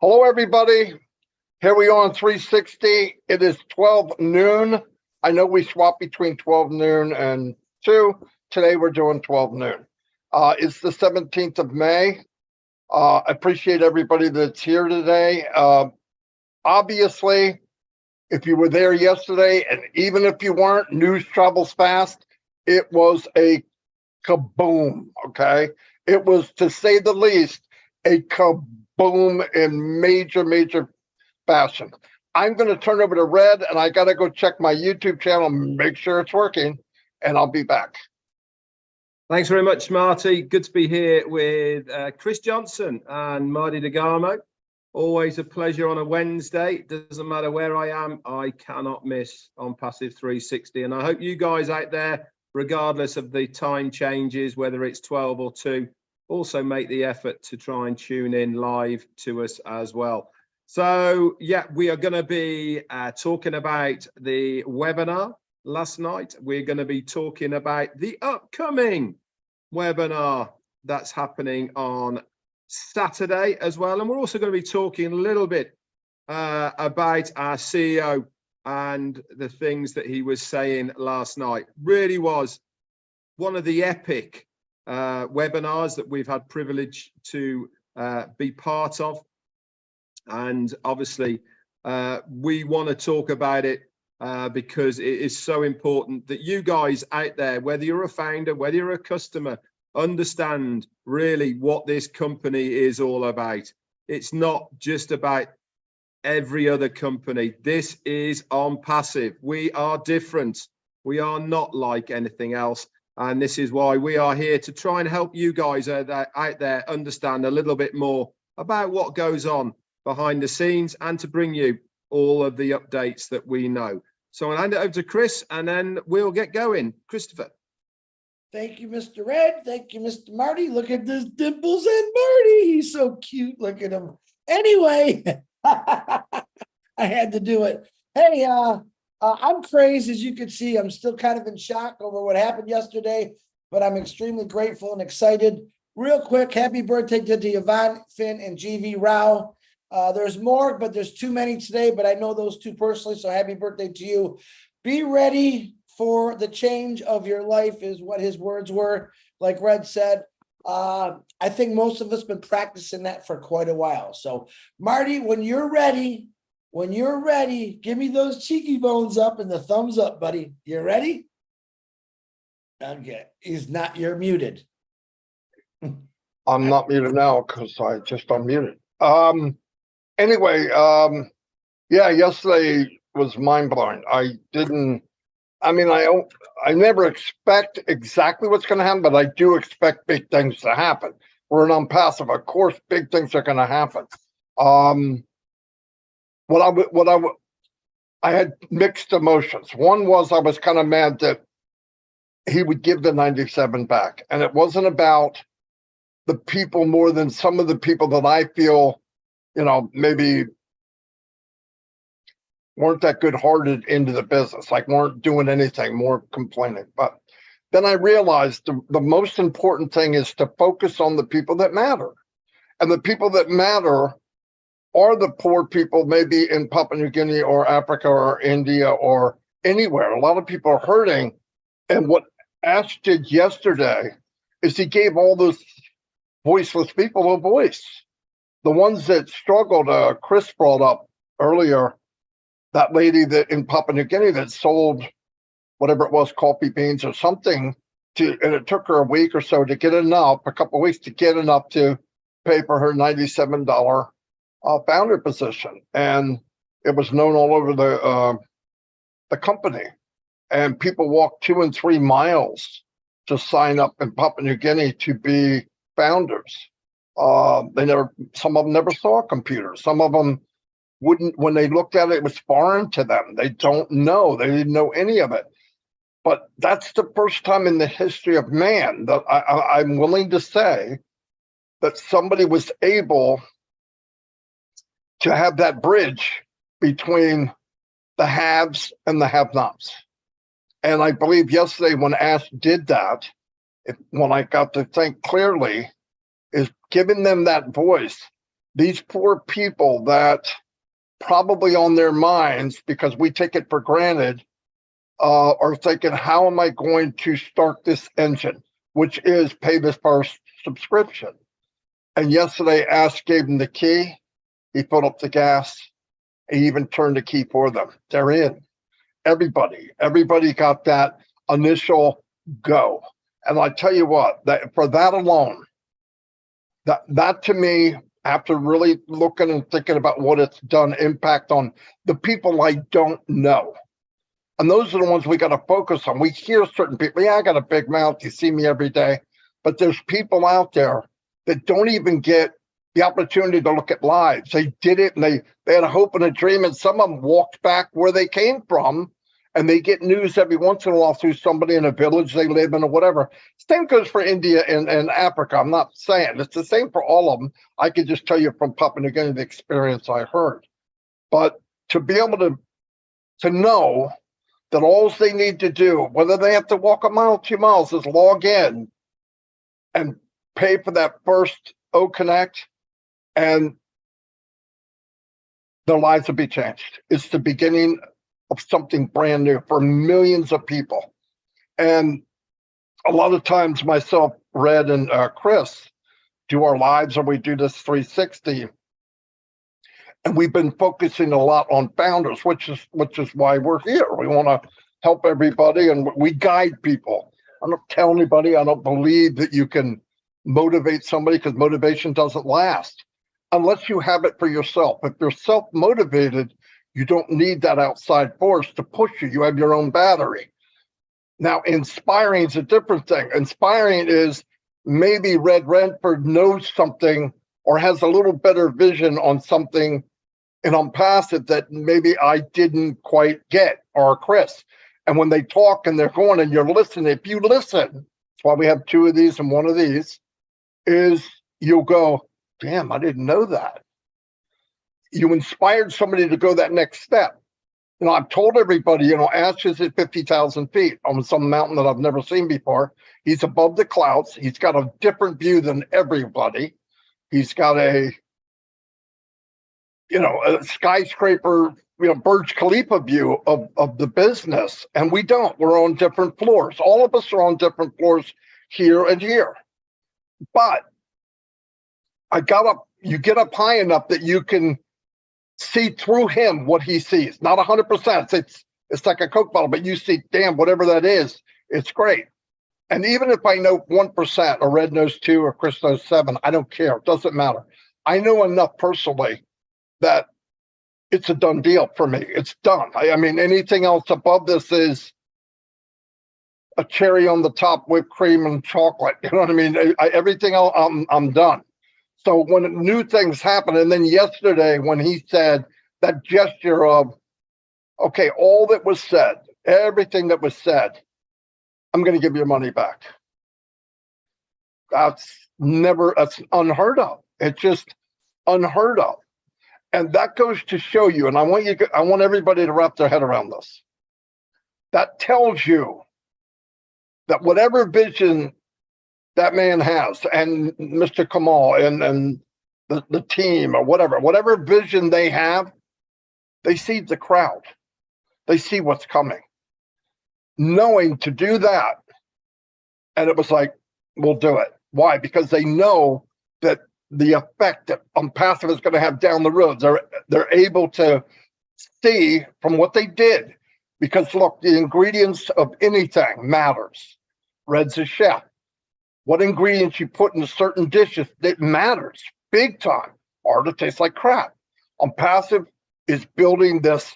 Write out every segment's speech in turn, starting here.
Hello, everybody. Here we are on 360. It is 12 noon. I know we swap between 12 noon and 2. Today we're doing 12 noon. It's the 17th of May. I appreciate everybody that's here today. Obviously, if you were there yesterday, and even if you weren't, news travels fast. It was a kaboom, okay? It was, to say the least, a kaboom in major fashion. I'm going to turn over to Red, and I got to go check my YouTube channel, make sure it's working, and I'll be back. Thanks very much, Marty. Good to be here with Chris Johnson and Marty DeGarmo. Always a pleasure on a Wednesday. Doesn't matter where I am, I cannot miss ONPASSIVE 360. And I hope you guys out there, regardless of the time changes, whether it's 12 or 2, also make the effort to try and tune in live to us as well. So, yeah, we are going to be talking about the webinar last night. We're going to be talking about the upcoming webinar that's happening on Saturday as well. And we're also going to be talking a little bit about our CEO and the things that he was saying last night. Really was one of the epic webinars that we've had privilege to be part of. And obviously, we want to talk about it because it is so important that you guys out there, whether you're a founder, whether you're a customer, understand really what this company is all about. It's not just about every other company. This is ONPASSIVE. We are different. We are not like anything else. And this is why we are here to try and help you guys out there understand a little bit more about what goes on behind the scenes and to bring you all of the updates that we know. So I'll hand it over to Chris and then we'll get going. Christopher. Thank you, Mr. Red. Thank you, Mr. Marty. Look at this dimples and Marty. He's so cute. Look at him. Anyway, I had to do it. Hey, I'm crazed. As you can see, I'm still kind of in shock over what happened yesterday, but I'm extremely grateful and excited. Real quick, happy birthday to Yvonne, Finn, and GV Rao. There's more, but there's too many today, but I know those two personally, so happy birthday to you. Be ready for the change of your life is what his words were, like Red said. I think most of us been practicing that for quite a while. So, Marty, when you're ready, give me those cheeky bones up and the thumbs up, buddy. You ready? Okay, you're muted. I'm not muted now because I just unmuted. Anyway, yeah, yesterday was mind-blowing. I never expect exactly what's going to happen, but I do expect big things to happen. We're an ONPASSIVE. Of course, big things are going to happen. I had mixed emotions. One was I was kind of mad that he would give the 97 back. And it wasn't about the people more than some of the people that I feel, maybe weren't that good-hearted into the business, like weren't doing anything, more complaining. But then I realized the most important thing is to focus on the people that matter. And the people that matter are the poor people, maybe in Papua New Guinea or Africa or India or anywhere. A lot of people are hurting. And what Ash did yesterday is he gave all those voiceless people a voice. The ones that struggled, Chris brought up earlier, that lady that in Papua New Guinea that sold whatever it was, coffee beans or something, and it took her a week or so to get enough, a couple of weeks to get enough to pay for her $97 founder position. And it was known all over the company. And people walked 2 and 3 miles to sign up in Papua New Guinea to be founders. Some of them never saw a computer. Some of them wouldn't, when they looked at it, it was foreign to them. They don't know. They didn't know any of it. But that's the first time in the history of man that I'm willing to say that somebody was able to have that bridge between the haves and the have-nots. And I believe yesterday when Ash did that, when I got to think clearly, is giving them that voice. these poor people that probably on their minds, because we take it for granted, are thinking, how am I going to start this engine, which is pay this first subscription? And yesterday, Ash gave him the key. He put up the gas. He even turned the key for them. They're in. Everybody got that initial go. And I tell you what, that for that alone, that to me, after really looking and thinking about what it's done, impact on the people I don't know. And those are the ones we got to focus on. We hear certain people, yeah, I got a big mouth. You see me every day. But there's people out there that don't even get the opportunity to look at lives. They did it and they had a hope and a dream, and some of them walked back where they came from, and they get news every once in a while through somebody in a village they live in or whatever. Same goes for India and Africa. I'm not saying it's the same for all of them. I could just tell you from Papua New Guinea the experience I heard. But to be able to know that all they need to do, whether they have to walk a mile, 2 miles, is log in and pay for that first O Connect, and their lives will be changed. It's the beginning of something brand new for millions of people. And a lot of times myself, Red, and Chris do our lives, and we do this 360. And we've been focusing a lot on founders, which is why we're here. We want to help everybody, and we guide people. I don't tell anybody. I don't believe that you can motivate somebody, because motivation doesn't last unless you have it for yourself. If you're self-motivated, you don't need that outside force to push you. You have your own battery. Now, inspiring is a different thing. Inspiring is maybe Redfern knows something or has a little better vision on something in ONPASSIVE that maybe I didn't quite get, or Chris. And when they talk and they're going and you're listening, if you listen, that's why we have 2 of these and 1 of these, is you'll go, damn, I didn't know that. You inspired somebody to go that next step. You know, I've told everybody, you know, Ash is at 50,000 feet on some mountain that I've never seen before. He's above the clouds. He's got a different view than everybody. He's got a skyscraper, Burj Khalifa view of the business. And we don't. We're on different floors. All of us are on different floors here and here. But you get up high enough that you can see through him what he sees. Not 100%. It's like a Coke bottle, but you see, damn, whatever that is, it's great. And even if I know 1%, or Red knows 2, or Chris knows 7, I don't care. It doesn't matter. I know enough personally that it's a done deal for me. It's done. I mean, anything else above this is a cherry on the top, whipped cream and chocolate. You know what I mean? Everything else, I'm done. So when new things happen, and then yesterday when he said that gesture of, okay, all that was said, everything that was said, I'm going to give your money back. That's unheard of. It's just unheard of. And that goes to show you, and I want everybody to wrap their head around this. That tells you that whatever vision that man has, and Mr. Kamal and the team, or whatever vision they have, they see the crowd. They see what's coming. Knowing to do that, and it was like, we'll do it. Why? Because they know that the effect that ONPASSIVE is going to have down the road, they're able to see from what they did. Because look, the ingredients of anything matters. Red's a chef. What ingredients you put into certain dishes, it matters big time, or it tastes like crap. ONPASSIVE is building this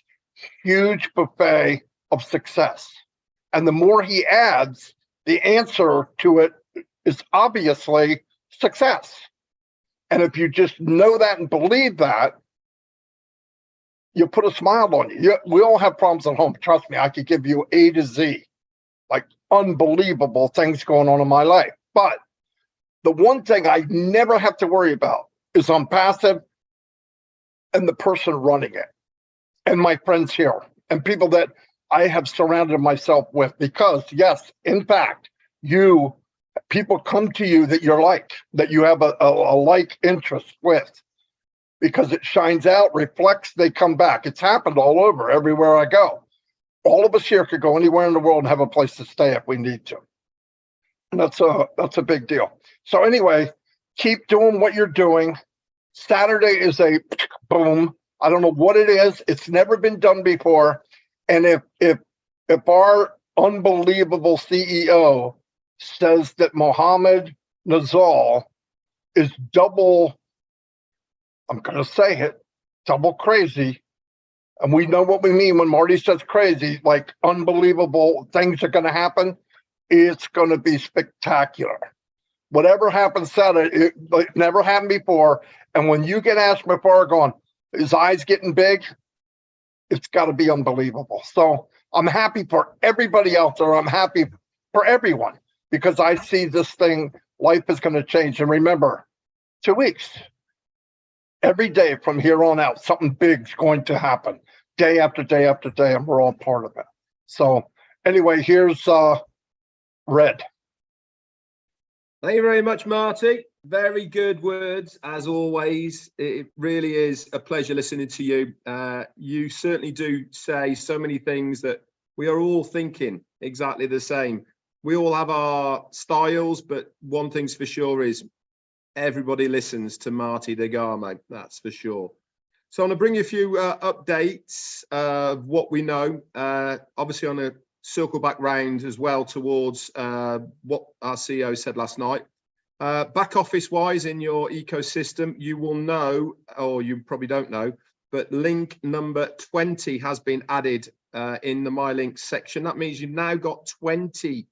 huge buffet of success. And the more he adds, the answer to it is obviously success. And if you just know that and believe that, you put a smile on you. We all have problems at home. Trust me, I could give you A to Z, like unbelievable things going on in my life. But the one thing I never have to worry about is ONPASSIVE and the person running it, and my friends here, and people that I have surrounded myself with. Because yes, in fact, people come to you that you're like, that you have a like interest with. because it shines out, reflects, they come back. It's happened all over, everywhere I go. All of us here could go anywhere in the world and have a place to stay if we need to. And that's a big deal. So anyway, keep doing what you're doing. Saturday is a boom. I don't know what it is. It's never been done before. And if our unbelievable CEO says that Mohammed Nazal is double, I'm going to say it, double crazy. And we know what we mean when Marty says crazy, like unbelievable things are going to happen. It's going to be spectacular. Whatever happens Saturday, it never happened before. And when you get asked before, going, his eyes getting big, it's got to be unbelievable. So I'm happy for everybody out there. I'm happy for everyone because I see this thing, life is going to change. And remember, 2 weeks, every day from here on out, something big's going to happen day after day after day, and we're all part of it. So anyway, here's Red. Thank you very much, Marty. Very good words, as always. It really is a pleasure listening to you. You certainly do say so many things that we are all thinking exactly the same. We all have our styles, but one thing's for sure is everybody listens to Marty DeGarmo, that's for sure. So I'm going to bring you a few updates of what we know. Obviously, on a circle back round as well towards what our CEO said last night. Back office wise in your ecosystem, you will know, or you probably don't know, but link number 20 has been added in the My Links section. That means you've now got 20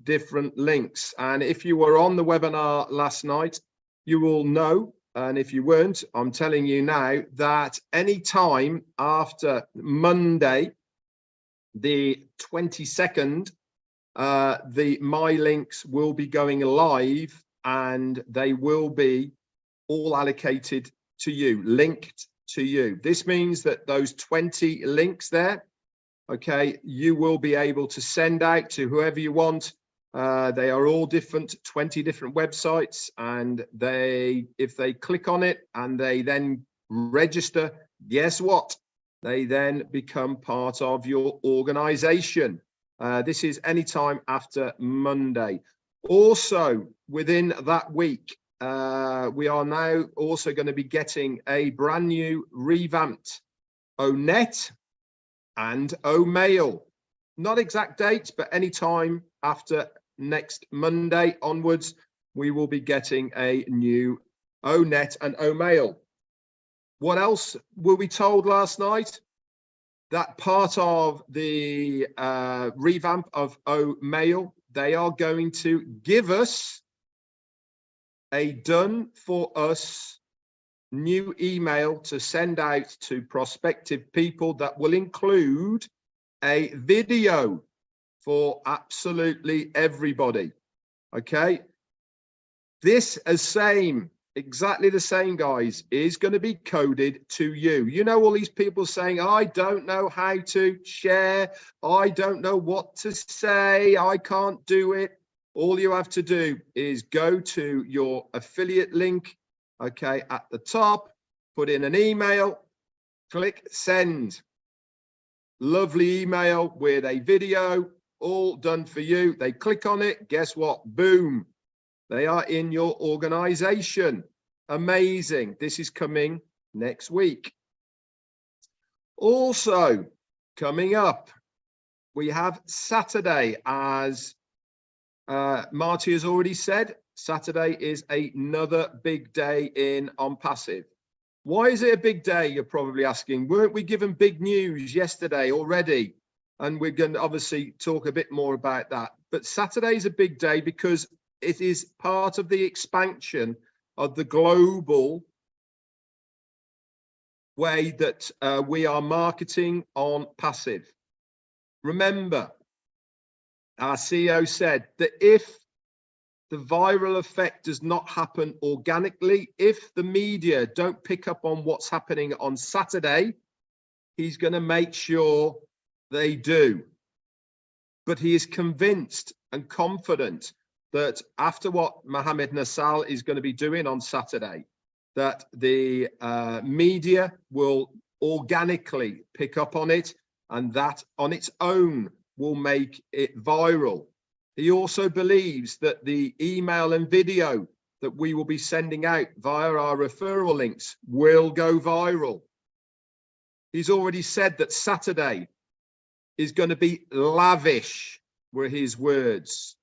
different links. And if you were on the webinar last night, you will know, and if you weren't, I'm telling you now that any time after Monday, the 22nd, the My Links will be going live and they will be all allocated to you, linked to you. This means that those 20 links there, okay, you will be able to send out to whoever you want. They are all different, 20 different websites, and if they click on it and they then register, guess what? They then become part of your organization. This is anytime after Monday. Also, within that week, we are now also going to be getting a brand new revamped ONET and OMail. Not exact dates, but anytime after next Monday onwards, we will be getting a new ONET and OMail. What else were we told last night? That part of the revamp of OMail, they are going to give us a done for us new email to send out to prospective people that will include a video for absolutely everybody. Okay, this exactly the same, guys, is going to be coded to you. You know, all these people saying, I don't know how to share, I don't know what to say, I can't do it. All you have to do is go to your affiliate link, okay, at the top, put in an email, click send. Lovely email with a video, all done for you. They click on it, guess what? Boom. They are in your organization. Amazing. This is coming next week. Also, coming up, we have Saturday, as Marty has already said. Saturday is another big day in ONPASSIVE. Why is it a big day, you're probably asking? Weren't we given big news yesterday already? And we're going to obviously talk a bit more about that. But Saturday is a big day because it is part of the expansion of the global way that we are marketing ONPASSIVE. Remember, our CEO said that if the viral effect does not happen organically, if the media don't pick up on what's happening on Saturday, he's going to make sure they do. But he is convinced and confident that after what Mohammed Nazal is going to be doing on Saturday, that the media will organically pick up on it, and that on its own will make it viral. He also believes that the email and video that we will be sending out via our referral links will go viral. He's already said that Saturday is going to be lavish, were his words.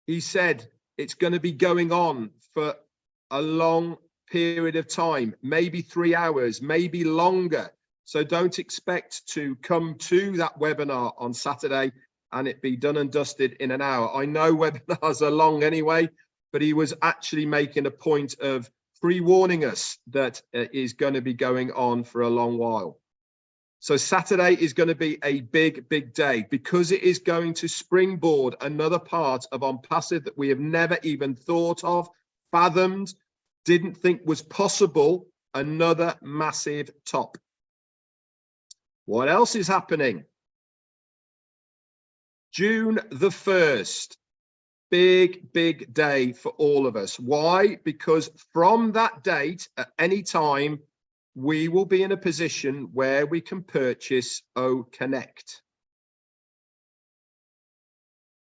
He said it's going to be going on for a long period of time, maybe 3 hours, maybe longer. So don't expect to come to that webinar on Saturday and it be done and dusted in an hour. I know webinars are long anyway, but he was actually making a point of pre-warning us that it is going to be going on for a long while. So Saturday is going to be a big, big day because it is going to springboard another part of ONPASSIVE that we have never even thought of, fathomed, didn't think was possible. Another massive top. What else is happening? June the 1st, big, big day for all of us. Why? Because from that date, at any time, we will be in a position where we can purchase OConnect.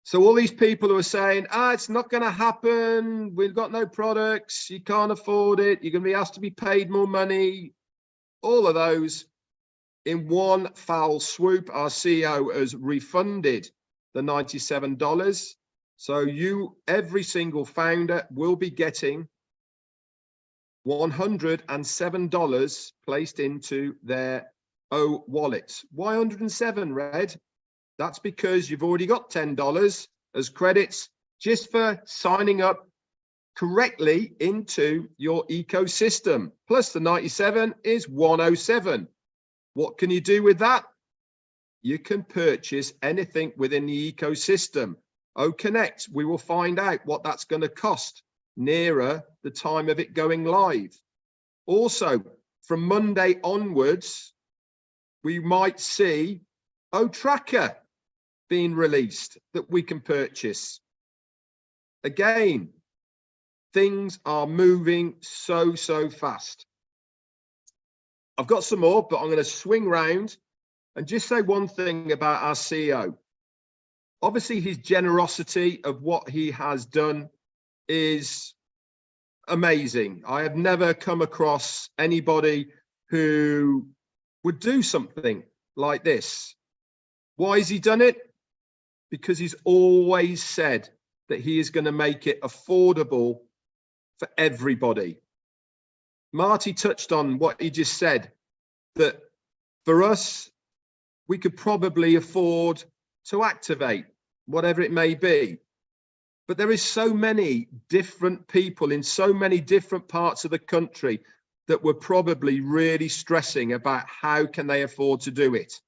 So all these people who are saying, it's not going to happen, we've got no products, you can't afford it, you're going to be asked to be paid more money, all of those, in one foul swoop, our CEO has refunded the $97. So every single founder will be getting $107 placed into their O wallets. Why 107, Red? That's because you've already got $10 as credits just for signing up correctly into your ecosystem. Plus the 97 is 107. What can you do with that? You can purchase anything within the ecosystem. OConnect, we will find out what that's going to cost nearer the time of it going live. Also, from Monday onwards, we might see OTracker being released that we can purchase. Again, things are moving so fast. I've got some more, but I'm going to swing round and just say one thing about our CEO. Obviously, his generosity of what he has done is amazing. I have never come across anybody who would do something like this. Why has he done it? Because he's always said that he is going to make it affordable for everybody. Marty touched on what he just said, that for us, we could probably afford to activate whatever it may be. But there is so many different people in so many different parts of the country that were probably really stressing about how can they afford to do it.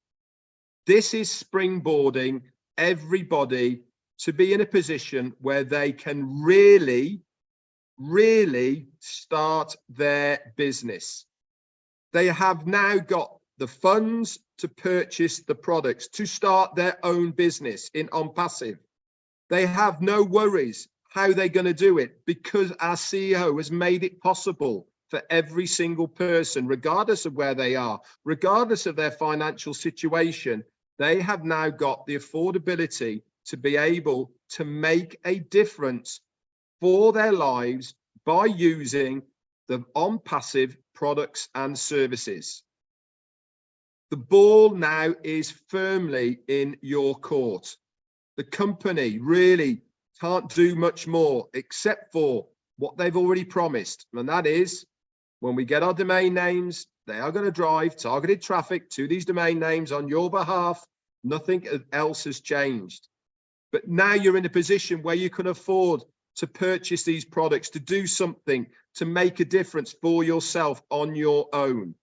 This is springboarding everybody to be in a position where they can really start their business. They have now got the funds to purchase the products, to start their own business in ONPASSIVE. They have no worries how they're going to do it because our CEO has made it possible for every single person, regardless of where they are, regardless of their financial situation. They have now got the affordability to be able to make a difference for their lives by using the ONPASSIVE products and services. The ball now is firmly in your court. The company really can't do much more except for what they've already promised. And that is when we get our domain names, they are going to drive targeted traffic to these domain names on your behalf. Nothing else has changed. But now you're in a position where you can afford to purchase these products, to do something, to make a difference for yourself on your own.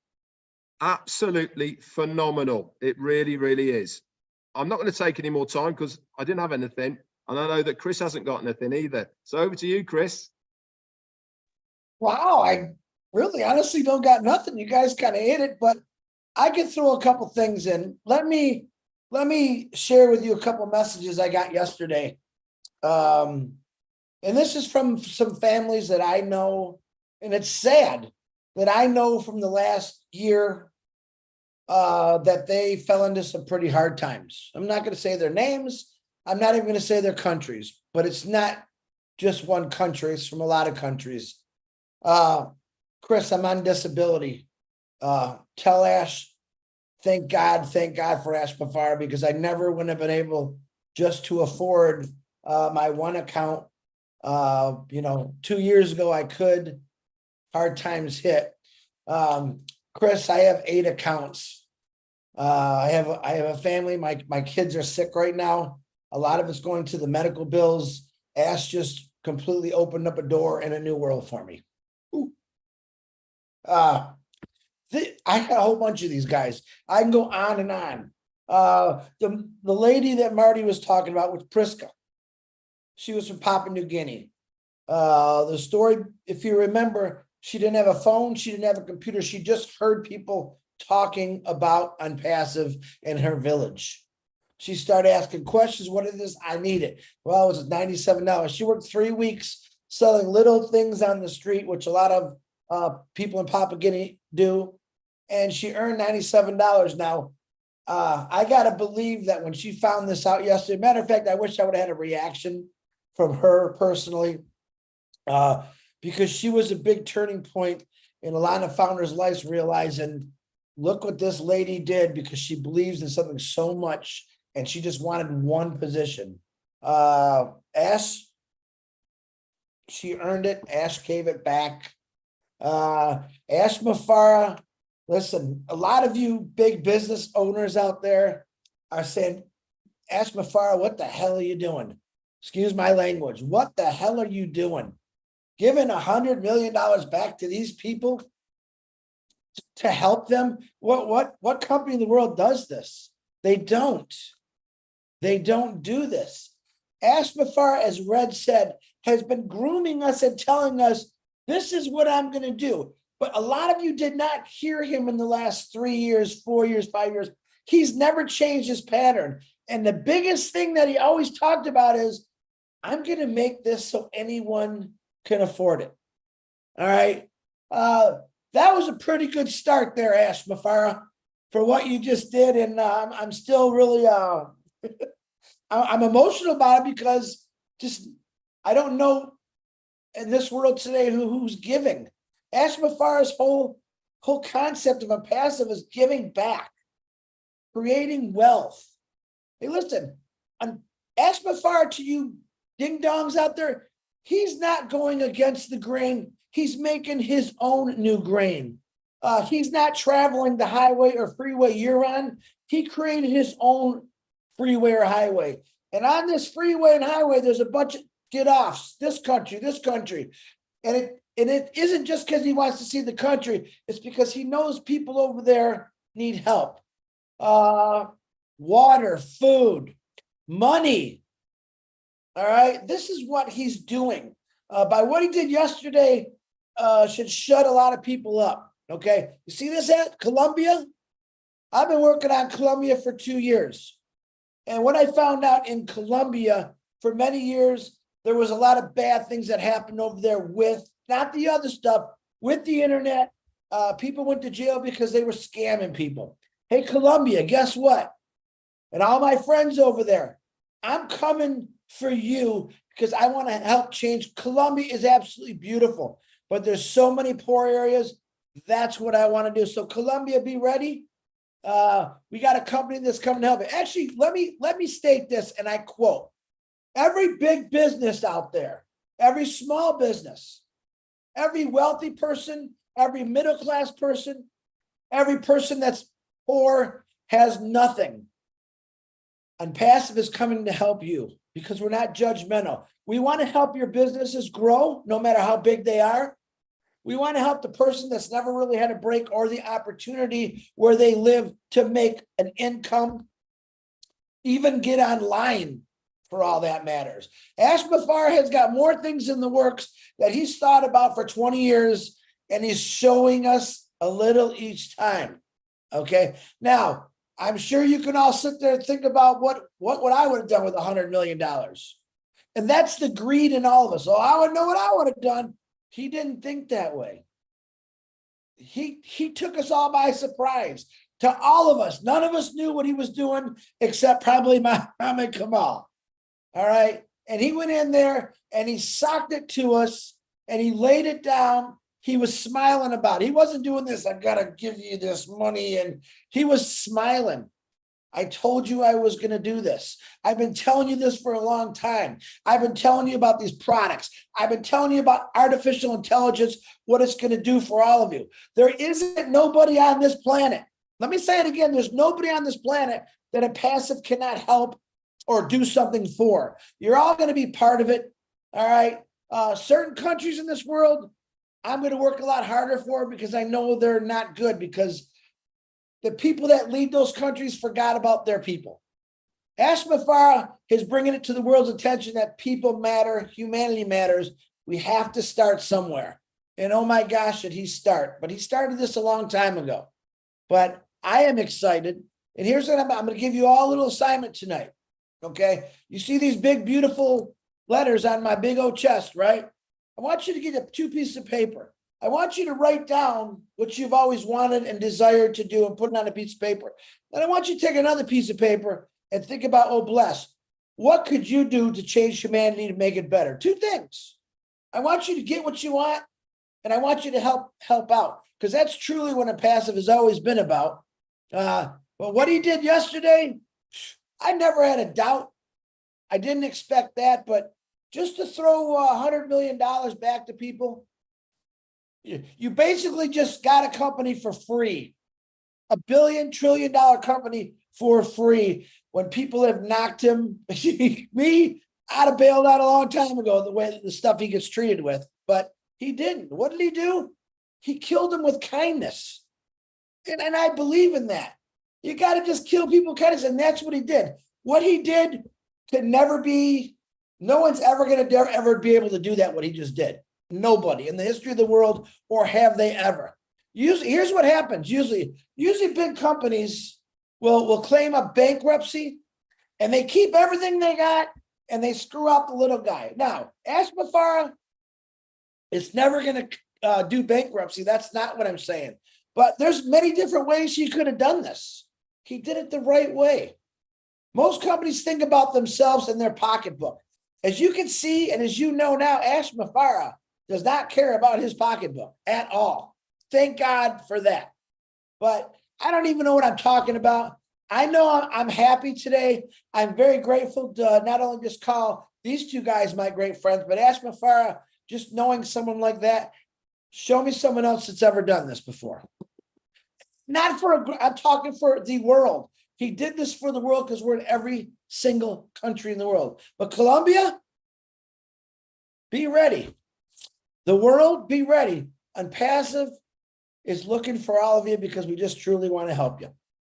Absolutely phenomenal. It really is. I'm not going to take any more time because I didn't have anything. And I know that Chris hasn't got anything either. So over to you, Chris. Wow, I really honestly don't got nothing. You guys kind of hit it, but I can throw a couple things in. Let me share with you a couple messages I got yesterday. And this is from some families that I know And it's sad that I know from the last year that they fell into some pretty hard times. I'm not going to say their names. I'm not even going to say their countries, but it's not just one country. It's from a lot of countries. Chris, I'm on disability. Tell Ash, thank God for Ash Bafar, because I never would have been able just to afford my one account. 2 years ago I could. Hard times hit. Chris, I have 8 accounts. I have a family. My kids are sick right now. A lot of it's going to the medical bills. Ash just completely opened up a door in a new world for me. I got a whole bunch of these guys. I can go on and on. The lady that Marty was talking about was Priska. She was from Papua New Guinea. The story, if you remember, she didn't have a phone. She didn't have a computer. She just heard people talking about ONPASSIVE in her village. She started asking questions. What is this? I need it. Well, it was $97. She worked 3 weeks selling little things on the street, which a lot of people in Papua New Guinea do. And she earned $97. Now, I got to believe that when she found this out yesterday, matter of fact, I wish I would have had a reaction from her personally, because she was a big turning point in a lot of founders' lives, realizing, look what this lady did, because she believes in something so much and she just wanted one position. Ash, she earned it. Ash gave it back. Ash Mafara, listen, a lot of you big business owners out there are saying, Ash Mafara, what the hell are you doing? Excuse my language. What the hell are you doing? Giving $100 million back to these people to help them? What company in the world does this? They don't. They don't do this. Ash Mafar, as Red said, has been grooming us and telling us, this is what I'm going to do. But a lot of you did not hear him in the last 3 years, 4 years, 5 years. He's never changed his pattern. And the biggest thing that he always talked about is, I'm going to make this so anyone can afford it. All right. That was a pretty good start there, Ash Mafara, for what you just did. And I'm still really, I'm emotional about it, because just, I don't know in this world today who's giving. Ash Mafara's whole concept of ONPASSIVE is giving back, creating wealth. Hey, listen, Ash Mafara, to you ding dongs out there, he's not going against the grain. He's making his own new grain. He's not traveling the highway or freeway you're on. He created his own freeway or highway. And on this freeway and highway, there's a bunch of get-offs, this country. And it isn't just because he wants to see the country. It's because he knows people over there need help. Water, food, money. All right, this is what he's doing. By what he did yesterday, should shut a lot of people up. Okay, you see this at Colombia? I've been working on Colombia for 2 years. And what I found out in Colombia, for many years, there was a lot of bad things that happened over there with, not the other stuff, with the internet. People went to jail because they were scamming people. Hey, Colombia, guess what? And all my friends over there, I'm coming for you, because I want to help change. Colombia is absolutely beautiful, but there's so many poor areas. That's what I want to do. So Colombia, be ready. We got a company that's coming to help it. Actually, let me state this, and I quote: every big business out there, every small business, every wealthy person, every middle-class person, every person that's poor, has nothing. ONPASSIVE is coming to help you, because we're not judgmental. We want to help your businesses grow, no matter how big they are. We want to help the person that's never really had a break or the opportunity where they live to make an income, even get online, for all that matters. Ash Mafar has got more things in the works that he's thought about for 20 years, and he's showing us a little each time. Okay. Now, I'm sure you can all sit there and think about what I would have done with $100 million. And that's the greed in all of us. So I would know what I would have done. He didn't think that way. He took us all by surprise. To all of us, none of us knew what he was doing except probably Muhammad Kamal. All right. And he went in there and he socked it to us and he laid it down. He was smiling about it. He wasn't doing this, I gotta give you this money. And he was smiling. I told you I was going to do this. I've been telling you this for a long time. I've been telling you about these products. I've been telling you about artificial intelligence, what it's going to do for all of you. There isn't nobody on this planet. Let me say it again. There's nobody on this planet that a passive cannot help or do something for. You're all going to be part of it. All right. Certain countries in this world, I'm going to work a lot harder for because I know they're not good, because the people that lead those countries forgot about their people. Ashma Farah is bringing it to the world's attention that people matter, humanity matters. We have to start somewhere. And oh my gosh, did he start? But he started this a long time ago. But I am excited. And here's what I'm going to give you all a little assignment tonight. Okay. You see these big, beautiful letters on my big old chest, right? I want you to get 2 pieces of paper. I want you to write down what you've always wanted and desired to do and put it on a piece of paper. Then I want you to take another piece of paper and think about, oh, bless, what could you do to change humanity to make it better? 2 things. I want you to get what you want, and I want you to help out, because that's truly what a passive has always been about. But what he did yesterday, I never had a doubt. I didn't expect that, but just to throw $100 million back to people, you basically just got a company for free, $1 billion, trillion-dollar company for free, when people have knocked him. Me, I'd have bailed out a long time ago, the way the stuff he gets treated with, but he didn't. What did he do? He killed him with kindness. And I believe in that. You got to just kill people with kindness, and that's what he did. What he did could never be, no one's ever going to ever be able to do that, what he just did. Nobody in the history of the world, or have they ever. Usually, here's what happens. Usually big companies will claim a bankruptcy, and they keep everything they got, and they screw out the little guy. Now, Ashma Farah is never going to do bankruptcy. That's not what I'm saying. But there's many different ways he could have done this. He did it the right way. Most companies think about themselves and their pocketbook. As you can see, and as you know now, Ashma Farah does not care about his pocketbook at all. Thank God for that. But I don't even know what I'm talking about. I know I'm happy today. I'm very grateful to not only just call these 2 guys my great friends, but Ashma Farah, just knowing someone like that, show me someone else that's ever done this before. I'm talking for the world. He did this for the world because we're in every single country in the world. But Colombia, be ready. The world, be ready. ONPASSIVE is looking for all of you, because we just truly want to help you.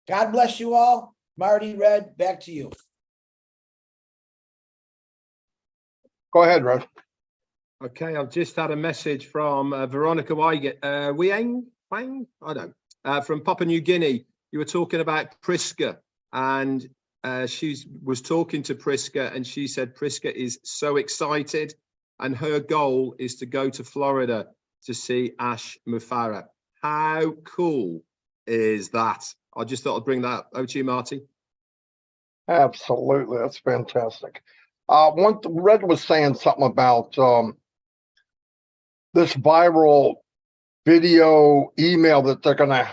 God bless you all. Marty, Red, back to you. Go ahead, Red. Okay, I've just had a message from Veronica Wang, I don't know, from Papua New Guinea. You were talking about Priska, and she was talking to Priska, and she said Priska is so excited, and her goal is to go to Florida to see Ashma Farah. How cool is that? I just thought I'd bring that over to you, Marty. Absolutely. That's fantastic. Red was saying something about this viral video email that they're going to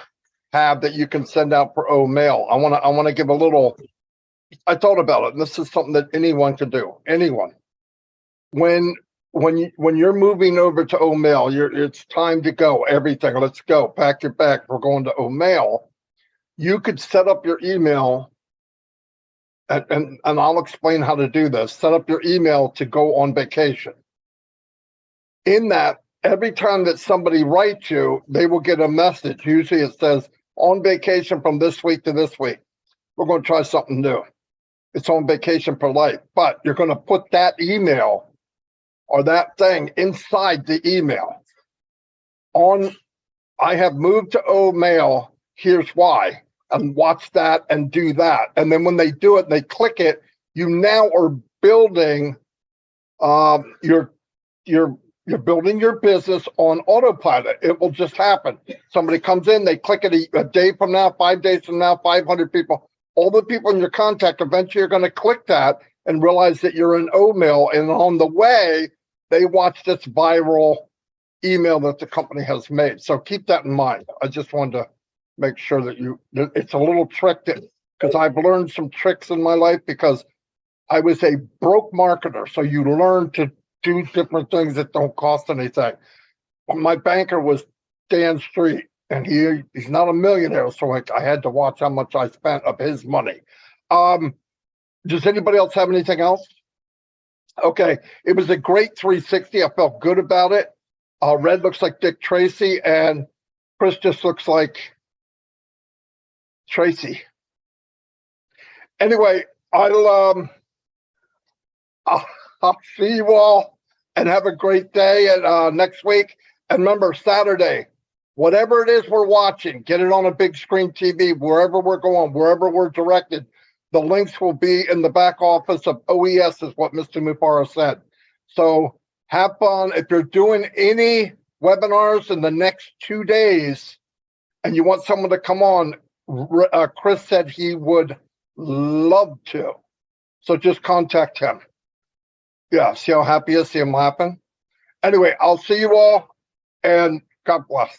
have that you can send out for mail. I want to give a little, I thought about it, and this is something that anyone can do. Anyone. When you're moving over to mail, it's time to go. Everything, let's go. Pack your bag. We're going to mail. You could set up your email, and I'll explain how to do this. Set up your email to go on vacation. In that, every time that somebody writes you, they will get a message. Usually it says, on vacation from this week to this week. We're going to try something new. It's on vacation for life. But you're going to put that email or that thing inside the email. I have moved to mail. Here's why. And watch that and do that. And then when they do it, they click it. You now are building your You're building your business on autopilot. It will just happen. Somebody comes in, they click it a day from now, 5 days from now, 500 people. All the people in your contact, eventually you're going to click that and realize that you're an O-mail. And on the way, they watch this viral email that the company has made. So keep that in mind. I just wanted to make sure that it's a little trick because I've learned some tricks in my life because I was a broke marketer. So you learn to do different things that don't cost anything. My banker was Dan Street, and he's not a millionaire. So I had to watch how much I spent of his money. Does anybody else have anything else? Okay. It was a great 360. I felt good about it. Red looks like Dick Tracy, and Chris just looks like Tracy. Anyway, I'll see you all and have a great day next week. And remember, Saturday, whatever it is we're watching, get it on a big screen TV, wherever we're going, wherever we're directed. The links will be in the back office of OES, is what Mr. Mufara said. So have fun. If you're doing any webinars in the next 2 days and you want someone to come on, Chris said he would love to. So just contact him. Yeah, see how happy he is, see him laughing. Anyway, I'll see you all, and God bless.